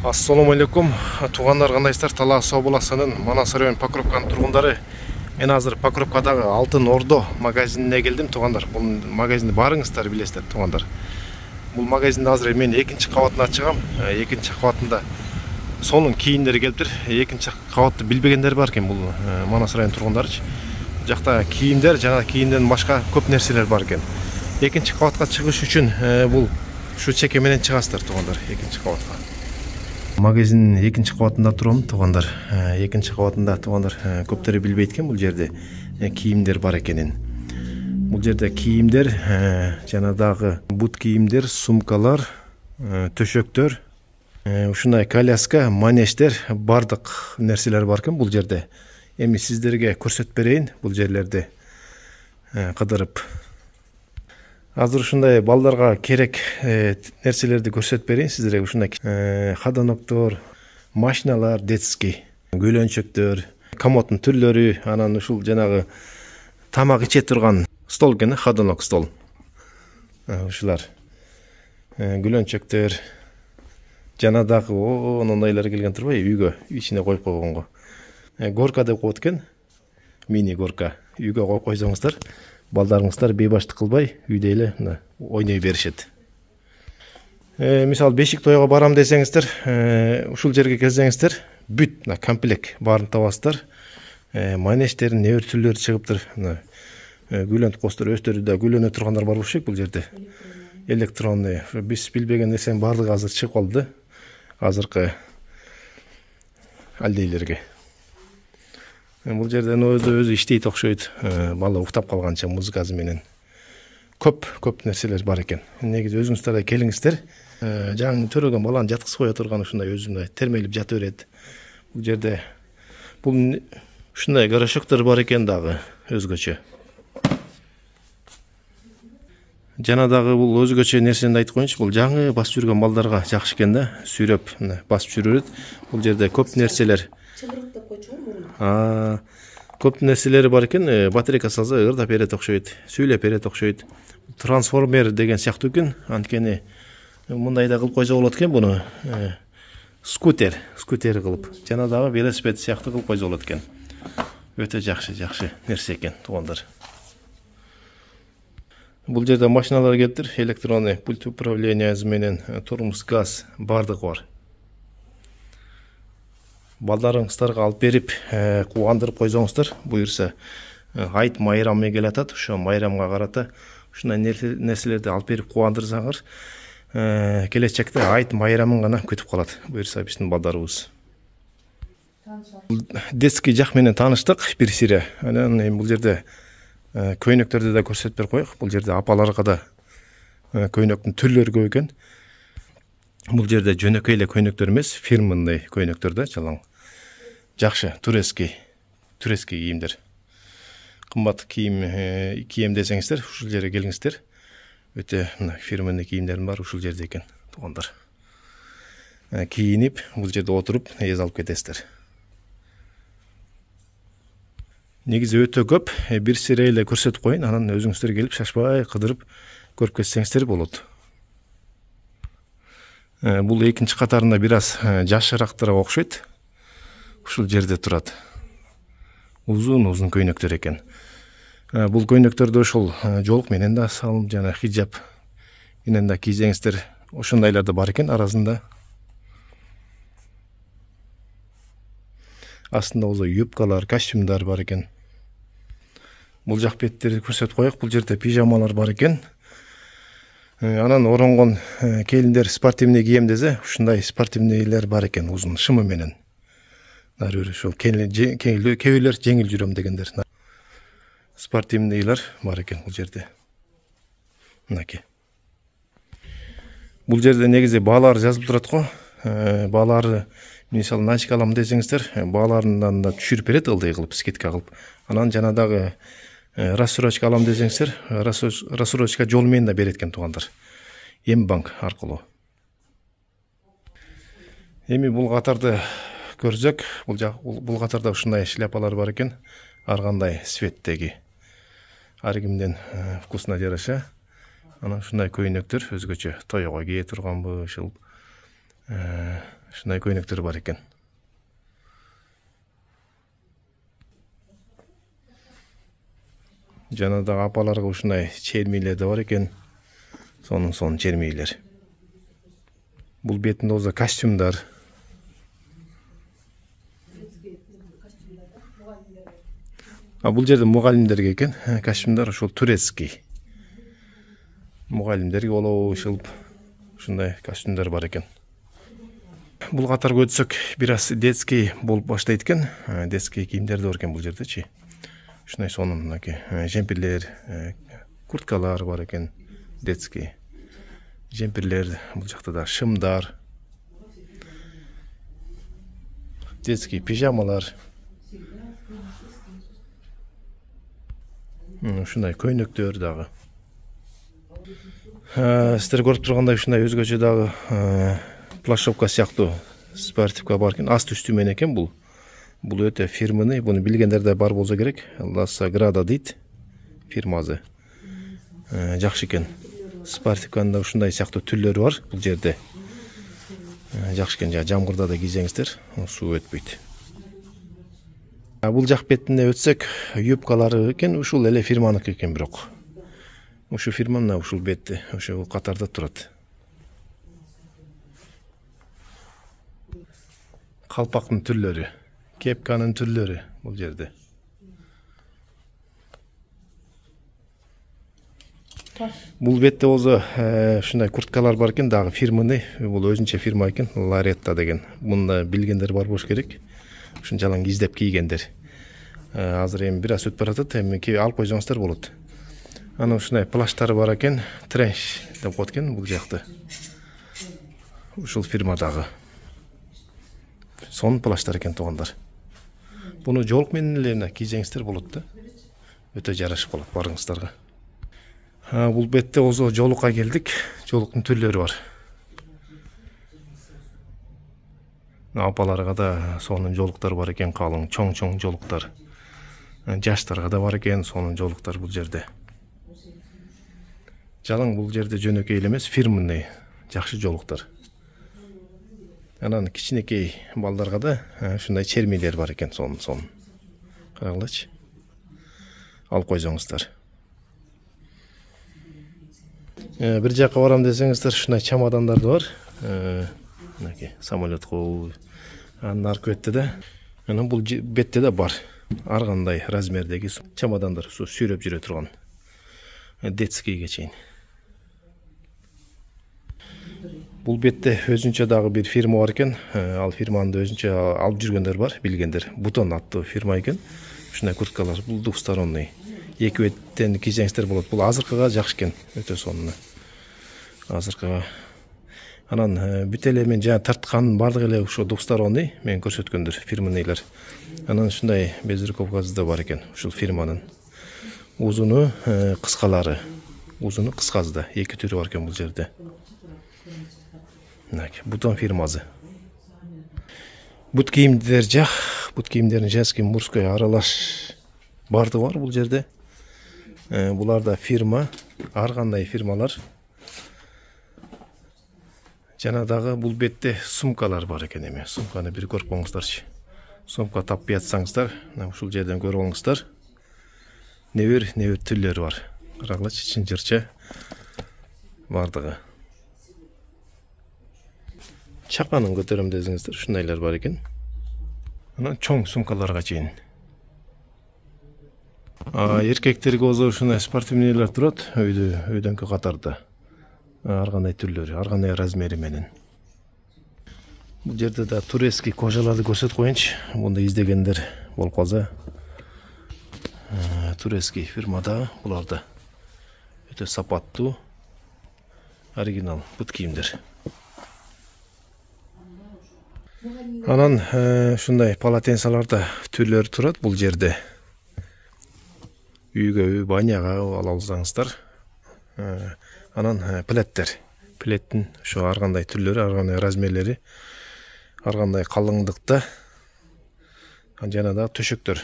Ассаламу алейкум, туғандар қандайсыздар? Талас облысының Манас район Покровканың тұрғындары. Мен азыр Покровкадағы Алтын Ордо магазиніне келдім, туғандар. Бұл магазинді барыңыздар, білесіздер, туғандар. Бұл магазинді азыр мен екінші қабатына шығам. Екінші қабатында соның киімдері келіп тұр. Екінші қабатты білбегендер бар екен, бұл Манас район тұрғындары. Жақта киімдер, жаңа киімден башқа көп нәрселер бар екен. Екінші қабатқа шығыш үшін бұл шу чекеменен шығасыздар, туғандар, екінші қабатқа. Магазин екінші қабатында тұрамын, туғандар. Екінші қабатында, туғандар, көптері білбейткен бұл жерде киімдер бар екенін. Бұл жерде киімдер, жаңадағы бут киімдер, сумкалар, төшөктөр, ушундай коляска, манештер, бардық нәрселер бар екен бұл жерде. Эми сіздерге көрсөтүп берейин бұл жерлерде кыдырып. Азыр ушундай балдарга керек нерселерди көрсөтүп берейин сиздерге. Ушундай хаданоктор, машиналар, детский, гүлөнчөктөр, комоддун түрлөрү, анан ушул жанагы тамак иче турган стол экен, хаданок стол. Ушулар гүлөнчөктөр, жанадагы онондайлар келген турбайбы, үйгө ичине коюп койгонго. Горка деп коет экен, мини горка. Үйгө коюп койсоңуздар, балдарыңыздар бейбаштык кылбай үйдө эле ойной беришет. Мисалы бешик тойго барам десеңиздер, ушул жерге келсеңиздер, бүт комплект баарын табасыздар. Манештерин небір түрлөрү чыгыптыр. Гүлөнт костор өстөрү да гүлөнө тургандар бар болчу бул жерде. Электронный, биз билбеген нерсенин баардыгы азыр чыгып калды. Азыркы алдейлерге. Бұл жерден өзі іштейт окшойт, бала уктап калганча музыкасы менен. Көп нерселер бар екен. Негизи өзүңүздөр да келиңиздер. Жаңы төрөгөн баланы жаткызып кое турган ушундай өзүмдөй термелип жата берет. Бул жерде бул ушундай горошоктор бар екен дагы өзгөчө. Жана дагы бул өзгөчө нерсени айтып коеюнчу, бул жаңы басып жүргөн балдарга жакшы экен да, сүйрөп басып жүрөт. Бул жерде көп нерселер көп нерселери бар екен, батарейка салса ырдап берет окшойт, сүйлөп берет окшойт. Трансформер деген сыяктуу экен, анткени мындай да кылып койсо болот экен буну. Скутер кылып, жана дагы велосипед сыяктуу кылып койсо болот экен. Өтө жакшы нерсе экен, туугандар. Бул жерде машиналар келиптир, электронный пульт управлениясы менен турмуз, газ бардыгы бар. Балдарыңыздарга алып берип, кубандырып койсоңуздар, буюрса айт майрамы келатат, ошо майрамга карата ушундай нерселерди алып берип кубандырсаңыз, келечекте айт майрамын гана күтүп калат, буюрса биздин балдарыбыз. Детский жак менен тааныштык бир сире. Анан бул жерде көйнөктөрдү да көрсөтүп берип коек. Бул жерде апаларга да көйнөктүн түрлөрү көп экен. Бул жерде жөнөкөй эле көйнөктөр эмес, фирменный көйнөктөр да, жалаң. Жакшы, турецкий кийимдер. Кымбат кийим десеңиздер, ушул жерге келиңиздер. Өтө фирменный кийимдерим бар ушул жерде экен, туугандар. Кийинип, бул жерде отуруп, эз алып кетесиздер. Негизи өтө көп, бир сире эле көрсөтүп коеюн, анан өзүңүздөр келип шашпай кыдырып көрүп кетсеңиздер болот. Бул экинчи катарында бир аз жашыраактар окшойт. Ушул жерде турат. Узун көйнөктөр экен. Бул көйнөктөрдү ошол жолук менен да салып, жана хиджаб менен да кийсеңиздер, ошондайлар да бар экен арасында. Астында болсо юбкалар, костюмдар бар экен. Бул жак беттерди көрсөтүп коек. Бул жерде пижамалар бар экен. Анан оронгон келиндер спортивный кийем десе, ушундай спортивныйлер бар экен, узун шымы менен. Ошол кебейлер жеңил жүрөм дегендер. Спортивныйлар бар экен бул жерде. Мынакей. Бул жерде негизи баалар жазылып турат го. Баалары мисалы начка алам десеңиздер, бааларынан да түшүрүп берет, ылдый кылып, скидка кылып. Анан жана дагы рассрочка алам десеңиздер, рассрочка жол менен да берет экен, туугандар. М-банк аркылуу. Эми бул катарды көрсөк, бул катарда ушундай шляпалар бар экен, ар кандай цветтеги. Ар кимдин вкусуна жараша. Анан ушундай көйнөктөр өзгөчө тойго кие турганбы, ушул ушундай көйнөктөр бар экен. Жана да апаларга ушундай чермейлер да бар экен. Сонун чермейлер. Бул бетинде болсо костюмдар. Бул жерде мугалимдерге экен. Костюмдар ушул турецкий. Мугалимдерге болобу ушул ушундай костюмдар бар экен. Бул катарга өтсөк, бир аз детский болуп баштайт экен. Детский кийимдер да бар экен бул жердечи. Ушундай сонун мынакей жемпирлер, курткалар бар экен. Детский жемпирлер, бул жакта да шымдар. Детский пижамалар. Ушундай көйнөктөр дагы. Сиздер көрүп тургандай ушундай өзгөчө дагы плашовка сыяктуу спортивка бар экен. Асты үстү менен экен бул. Бул өтө фирманы, буну билгендер да бар болсо керек. Ласа Града дейт фирмасы. Жакшы экен. Спортивканын да ушундай сыяктуу түрлөрү бар бул жерде. Жакшы экен, жамгырда да кийсеңиздер, суу өтпөйт. Бул жак бетине өтсөк, юбкалары экен, ушул эле фирманыкы экен бирок. Ушу фирмана ушул бетте, ошол катарда турат. Калпактын түрлөрү, кепканын түрлөрү бул жерде. Бул бетте болсо ушундай курткалар бар экен, дагы фирманы, бул өзүнчө фирма экен, Ларетта деген. Мунда билгендер бар болуш керек. Ушунчалык издеп кийгендер. Азыр эми бир аз өтүп баратат, эми алып койсоңуздар болот. Ана ушундай плаштары бар экен, тренч деп коет экен бул жакты. Ушул фирмадагы. Сонун плаштар экен туугандар. Буну жолук менен эле кийсеңиздер болот да. Өтө жарашып калат барыңыздарга. Бул бетте болсо жолукка келдик. Жолуктун түрлөрү бар. Апаларга да сонун жолуктар бар экен, калың, чоң жолуктар. Жаштарга да бар экен, сонун жолуктар бул жерде. Жалаң бул жерде жөнөкөй эле эмес, фирмный, жакшы жолуктар. Анан кичинекей балдарга да ушундай чермейлер бар экен, сонун. Карагылачы. Алып койсоңуздар. Бир жакка барам десеңиздер, ушундай чемодандар да бар. Мынакей самолетко анын аркы бетте да. Анан бул бетте да бар. Ар кандай размердеги чемодандар сүйрөп жүрө турган. Детскийге чейин. Бул бетте өзүнчө дагы бир фирма бар экен. Ал фирманы өзүнчө алып жүргөндөр бар, билгендер. Бутон аттуу фирма экен. Ушундай курткалар, бул двусторонний. Эки беттен кийсеңиздер болот. Бул азыркыга жакшы экен, өтө сонун. Азыркыга. Анан бүт эле мен жана тарткан бардык эле ошо двусторонний мен көрсөткөндөр фирманыйлар. Анан ушундай безруковкасы да бар экен, ушул фирманын. Узуну, кыскалары. Узуну, кыскасы да эки түрү бар экен бул жерде. Бутон фирмасы. Бут кийимдер жак, бут кийимдердин женский, мужской аралаш бардыгы бар бул жерде. Булар да фирма, ар кандай фирмалар. Жана дагы бул бетте сумкалар бар экен эми. Сумканы бир көрүп коңуздарчы. Сумка таппай атсаңыздар, ушул жерден көрүп алыңыздар. Небір түрлері бар. Қарағылачы, чынжырча бардығы. Чақанын көтерім десіңіздер, шынайлар бар екен. Анан чоң сумкаларға чейин. Еркектерге болсо ушундай спортивныйлар турат, өйдөнкү катарда. Ар кандай түрлөрү, ар кандай размери менен. Бул жерде да турецкий кожаларды көрсөтүп коеюнчу. Мунда издегендер болуп калса. Турецкий фирмада буларда өтө сапаттуу оригинал бут кийимдер. Анан ушундай полотенцаларда түрлөрү турат бул жерде. Үйгө үй, баняга ала алсаңыздар. Анан плеттер. Плеттин ошо ар кандай түрлөрү, ар кандай размерлери, ар кандай калыңдыкта. Жана да төшөктөр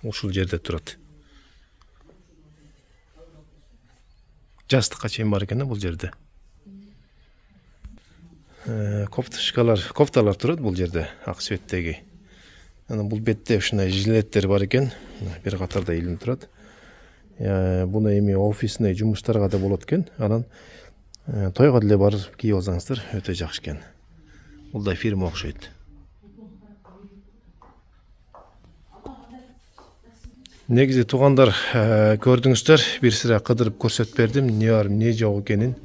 ушул жерде турат. Жастыкка чейин бар экен бул жерде. кофталар турат бул жерде, ак светтеги. Анан бул бетте ушундай жилеттер бар экен, бир катарда илинип турат. Буну эми офисный жумуштарга да болот экен. Анан тойго деле барып кийип алсаңыздар өтө жакшы экен. Бул да фирма окшойт. Негизи туугандар, көрдүңүздөр, бир сыра кыдырып көрсөтүп бердим, эмне бар, эмне жок экенин.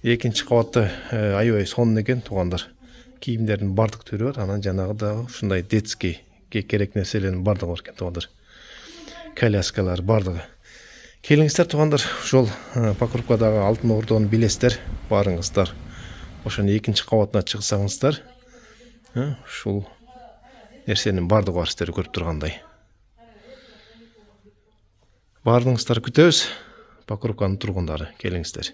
Экинчи кабатта аябай сонун экен туугандар. Кийимдердин бардык түрү бар, анан жанагы дагы ушундай детский керек нерселердин бардыгы бар экен туугандар. Коляскалар бардыгы. Келиңиздер туугандар, ошол Покровкадагы Алтын Ордону билесиздер, барыңыздар. Ошонун экинчи кабатына чыксаңыздар, ушул нерсенин бардыгы бар сиздер көрүп тургандай. Баарыңыздар күтөбүз, Покровканын тургундары, келиңиздер.